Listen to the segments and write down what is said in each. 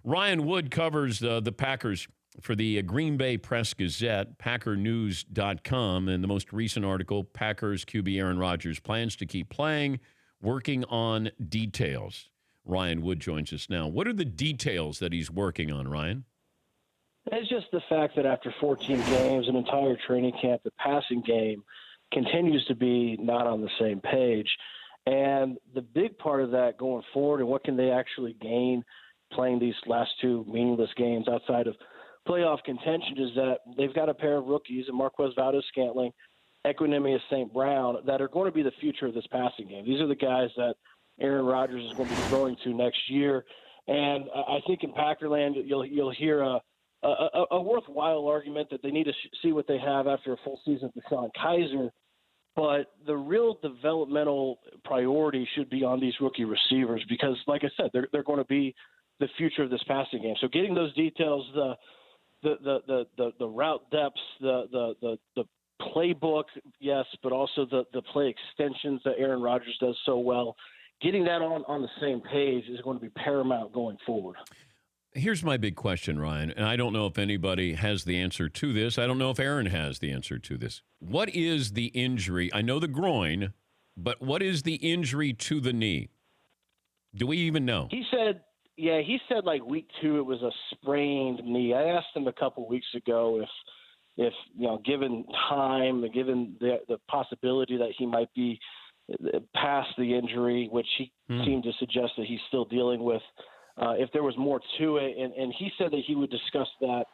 Ryan Wood covers the Packers for the Green Bay Press Gazette, packernews.com, and the most recent article, Packers QB Aaron Rodgers plans to keep playing, working on details. Ryan Wood joins us now. What are the details that he's working on, Ryan? It's just the fact that after 14 games, an entire training camp, the passing game continues to be not on the same page. And the big part of that going forward, and what can they actually gain playing these last two meaningless games outside of playoff contention, is that they've got a pair of rookies, and Marquez Valdes-Scantling, Equinemius St. Brown, that are going to be the future of this passing game. These are the guys that Aaron Rodgers is going to be throwing to next year. And I think in Packerland, you'll hear a worthwhile argument that they need to see what they have after a full season with Deshaun Kaiser. But the real developmental priority should be on these rookie receivers because, like I said, they're going to be the future of this passing game. So getting those details, the route depths, the playbook, yes, but also the play extensions that Aaron Rodgers does so well, getting that on the same page is going to be paramount going forward. Here's my big question, Ryan, and I don't know if anybody has the answer to this. I don't know if Aaron has the answer to this. What is the injury? I know the groin, but what is the injury to the knee? Do we even know? He said like week 2 it was a sprained knee. I asked him a couple weeks ago if given time, given the possibility that he might be past the injury, which he seemed to suggest that he's still dealing with, if there was more to it, and he said that he would discuss that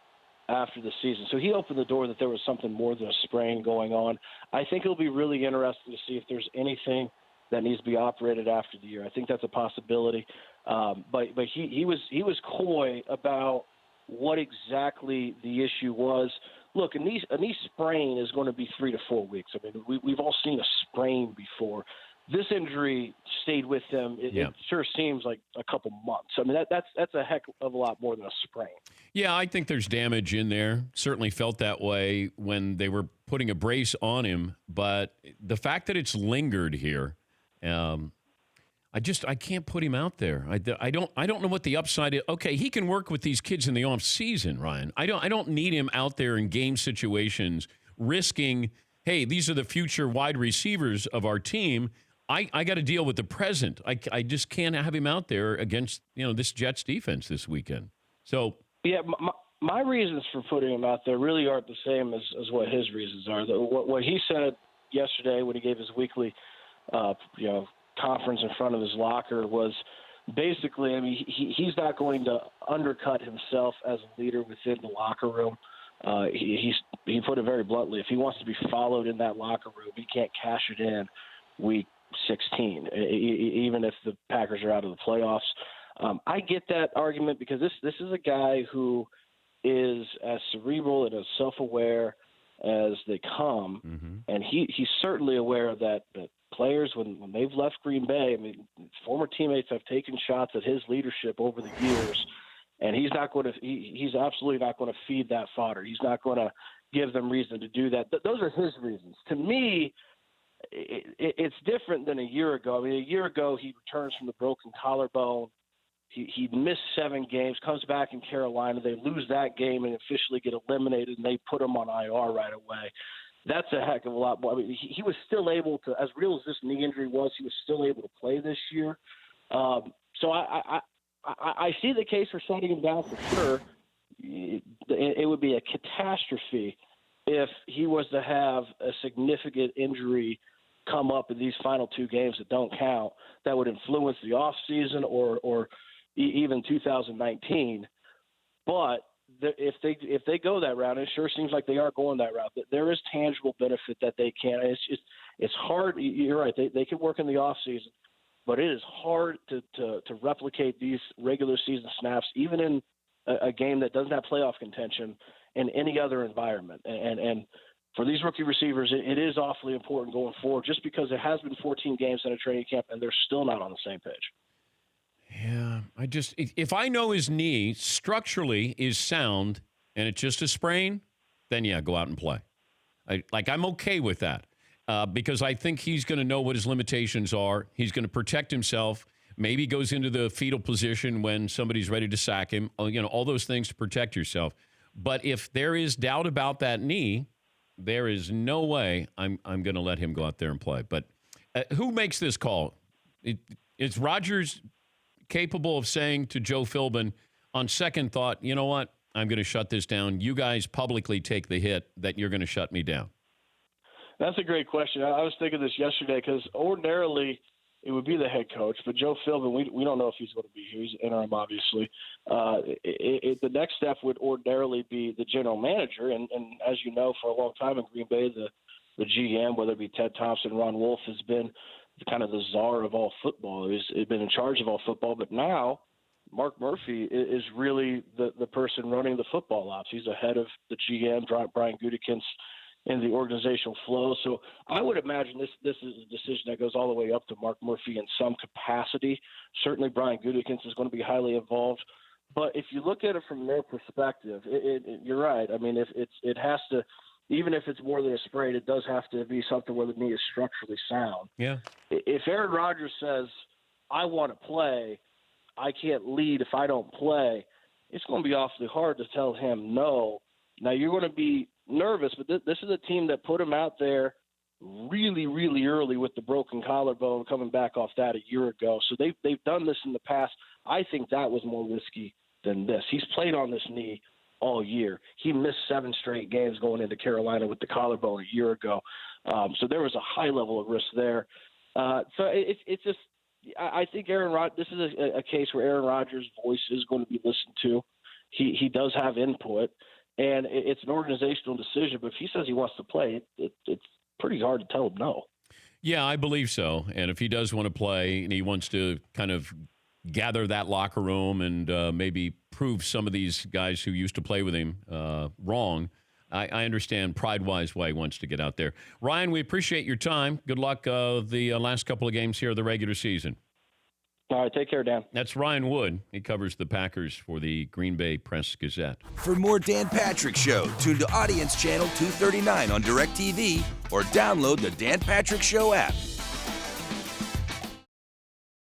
after the season. So he opened the door that there was something more than a sprain going on. I think it'll be really interesting to see if there's anything that needs to be operated after the year. I think that's a possibility. But he was coy about what exactly the issue was. Look, a knee sprain is going to be 3 to 4 weeks. I mean, we've all seen a sprain before. This injury stayed with him. It sure seems like a couple months. I mean, that's a heck of a lot more than a sprain. Yeah, I think there's damage in there. Certainly felt that way when they were putting a brace on him. But the fact that it's lingered here, I can't put him out there. I don't know what the upside is. Okay, he can work with these kids in the off season, Ryan. I don't need him out there in game situations risking, hey, these are the future wide receivers of our team. I got to deal with the present. I just can't have him out there against this Jets defense this weekend. So yeah, my reasons for putting him out there really aren't the same as what his reasons are. What he said yesterday when he gave his weekly conference in front of his locker was basically, I mean, he's not going to undercut himself as a leader within the locker room. He put it very bluntly. If he wants to be followed in that locker room, he can't cash it in week 16, even if the Packers are out of the playoffs. I get that argument because this is a guy who is as cerebral and as self-aware as they come, and he's certainly aware that players, when they've left Green Bay, I mean, former teammates have taken shots at his leadership over the years, and he's absolutely not going to feed that fodder. He's not going to give them reason to do that. Those are his reasons. To me, it's different than a year ago. I mean, a year ago, he returns from the broken collarbone. He missed 7 games, comes back in Carolina. They lose that game and officially get eliminated, and they put him on IR right away. That's a heck of a lot more. I mean, he was still able to, as real as this knee injury was, he was still able to play this year. So I see the case for shutting him down for sure. It would be a catastrophe if he was to have a significant injury come up in these final 2 games that don't count that would influence the offseason or even 2019. But if they go that route, it sure seems like they are going that route. There is tangible benefit that they can. It's hard. You're right. They can work in the offseason, but it is hard to replicate these regular season snaps, even in a game that doesn't have playoff contention, in any other environment. And for these rookie receivers, it is awfully important going forward, just because it has been 14 games in a training camp, and they're still not on the same page. Yeah, if I know his knee structurally is sound and it's just a sprain, then yeah, go out and play. I'm okay with that because I think he's going to know what his limitations are. He's going to protect himself. maybe goes into the fetal position when somebody's ready to sack him. All those things to protect yourself. But if there is doubt about that knee, there is no way I'm going to let him go out there and play. But who makes this call? Is Rodgers capable of saying to Joe Philbin, on second thought, you know what? I'm going to shut this down. You guys publicly take the hit that you're going to shut me down. That's a great question. I was thinking this yesterday because ordinarily it would be the head coach, but Joe Philbin, we don't know if he's going to be here. He's interim, obviously. The next step would ordinarily be the general manager, and as you know, for a long time in Green Bay, the GM, whether it be Ted Thompson, Ron Wolf, has been kind of the czar of all football. He's been in charge of all football, but now Mark Murphy is really the person running the football ops. He's ahead of the GM, Brian Gutekunst, in the organizational flow. So I would imagine this is a decision that goes all the way up to Mark Murphy in some capacity. Certainly Brian Gutekunst is going to be highly involved. But if you look at it from their perspective, you're right. I mean, it has to, even if it's more than a sprain, it does have to be something where the knee is structurally sound. Yeah. If Aaron Rodgers says, I want to play, I can't lead if I don't play, it's going to be awfully hard to tell him no. Now, you're going to be nervous, but this is a team that put him out there really, really early with the broken collarbone, coming back off that a year ago. So they've done this in the past. I think that was more risky than this. He's played on this knee all year. He missed 7 straight games going into Carolina with the collarbone a year ago. So there was a high level of risk there. So it's just, I think this is a case where Aaron Rodgers' voice is going to be listened to. He does have input, and it's an organizational decision. But if he says he wants to play, it's pretty hard to tell him no. Yeah, I believe so. And if he does want to play and he wants to kind of gather that locker room and maybe prove some of these guys who used to play with him wrong, I understand pride-wise why he wants to get out there. Ryan, we appreciate your time. Good luck the last couple of games here of the regular season. All right, take care, Dan. That's Ryan Wood. He covers the Packers for the Green Bay Press-Gazette. For more Dan Patrick Show, tune to Audience Channel 239 on DirecTV or download the Dan Patrick Show app.